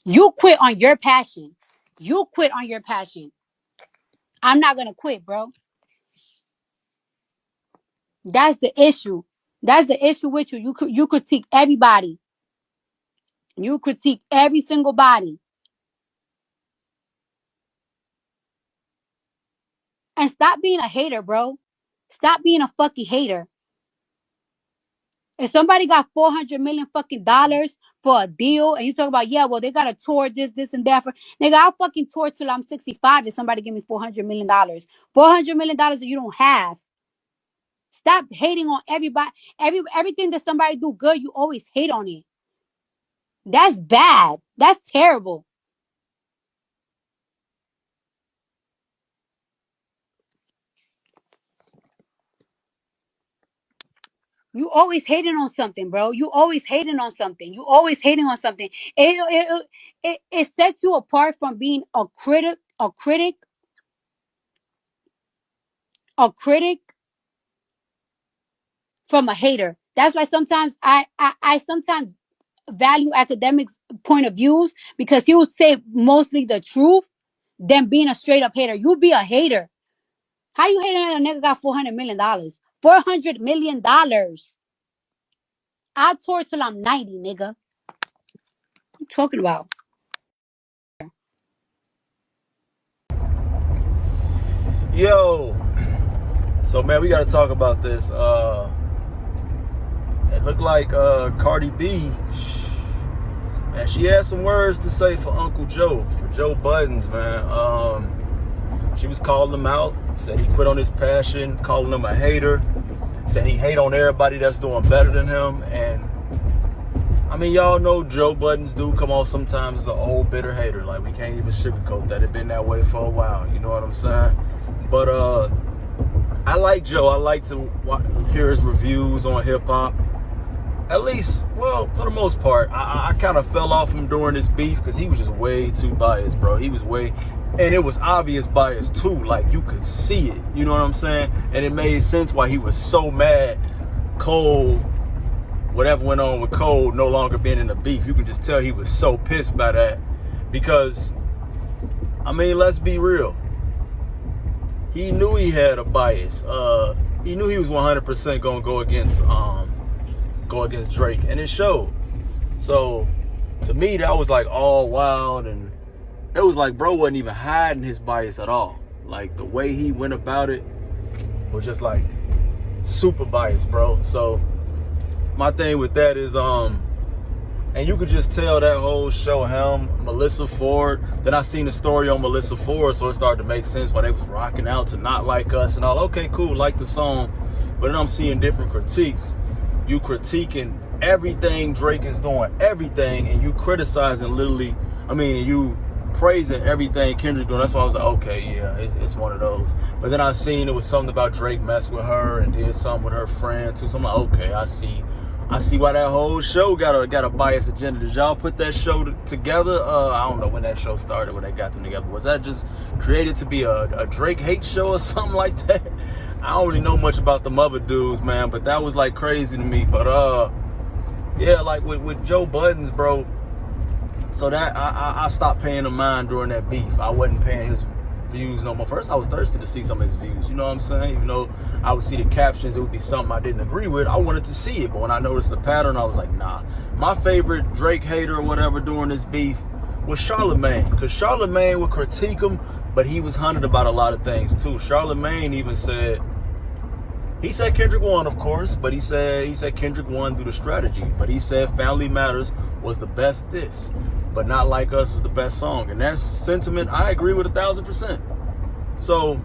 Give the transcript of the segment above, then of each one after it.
You quit on your passion. You quit on your passion. I'm not gonna quit, bro. That's the issue. That's the issue with you. You critique everybody. You critique every single body. And stop being a hater, bro. Stop being a fucking hater. If somebody got 400 million fucking dollars for a deal and you talk about, yeah, well, they got to tour this, and that for, nigga, I'll fucking tour till I'm 65 if somebody give me $400 million. $400 million that you don't have. Stop hating on everybody. Everything that somebody do good, you always hate on it. That's bad. That's terrible. You always hating on something, bro. You always hating on something. You always hating on something. It sets you apart from being a critic from a hater. That's why sometimes I sometimes value academics' point of views because he would say mostly the truth than being a straight up hater. You be a hater. How you hating at a nigga got $400 million? $400 million. I'll tour till I'm 90, nigga. What you talking about? Yo, so man, we gotta talk about this. It looked like Cardi B, man, she had some words to say for Uncle Joe, for Joe Budden's, man. She was calling him out, said he quit on his passion, calling him a hater, said he hate on everybody that's doing better than him. And I mean, y'all know Joe Budden's do come on sometimes as an old bitter hater. Like, we can't even sugarcoat that. It been that way for a while, you know what I'm saying? But I like Joe. I like to hear his reviews on hip hop. At least, well, for the most part, I kind of fell off him during this beef because he was just way too biased, bro. He was and it was obvious bias too. Like, you could see it, you know what I'm saying? And it made sense why he was so mad. Cole, whatever went on with Cole no longer being in the beef, you can just tell he was so pissed by that. Because, I mean, let's be real. He knew he had a bias. He knew he was 100% gonna go against Drake, and it showed. So to me, that was like all wild, and it was like bro wasn't even hiding his bias at all. Like, the way he went about it was just like super biased, bro. So my thing with that is, and you could just tell that whole show, him, Melissa Ford. Then I seen the story on Melissa Ford, so it started to make sense why they was rocking out to Not Like Us and all. Okay, cool, like the song. But then I'm seeing different critiques. You critiquing everything Drake is doing, everything, and you criticizing you praising everything Kendrick doing. That's why I was like, okay, yeah, it's one of those. But then I seen it was something about Drake messed with her and did something with her friend too. So I'm like, okay, I see why that whole show got a biased agenda. Did y'all put that show together? I don't know when that show started, when they got them together. Was that just created to be a Drake hate show or something like that? I don't really know much about them other dudes, man, but that was like crazy to me. But yeah, like with Joe Budden's, bro. So that I stopped paying him mind during that beef. I wasn't paying his views no more. First, I was thirsty to see some of his views. You know what I'm saying? Even though I would see the captions, it would be something I didn't agree with. I wanted to see it, but when I noticed the pattern, I was like, nah. My favorite Drake hater or whatever during this beef was Charlemagne, because Charlemagne would critique him, but he was hunted about a lot of things too. Charlemagne even said, he said Kendrick won, of course, but he said Kendrick won through the strategy. But he said Family Matters was the best diss, but Not Like Us was the best song. And that sentiment, I agree with 1,000%. So,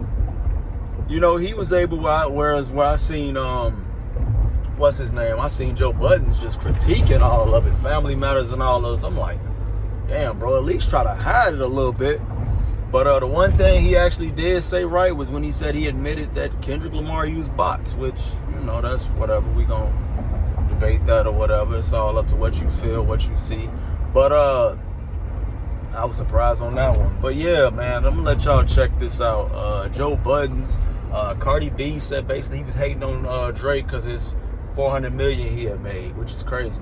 you know, he was able, whereas where I seen, what's his name? I seen Joe Budden's just critiquing all of it, Family Matters and all those. I'm like, damn, bro, at least try to hide it a little bit. But the one thing he actually did say right was when he said he admitted that Kendrick Lamar used bots, which, you know, that's whatever. We gonna debate that or whatever. It's all up to what you feel, what you see. But I was surprised on that one. But yeah, man, I'm gonna let y'all check this out. Joe Budden's, Cardi B said basically he was hating on Drake because his 400 million he had made, which is crazy.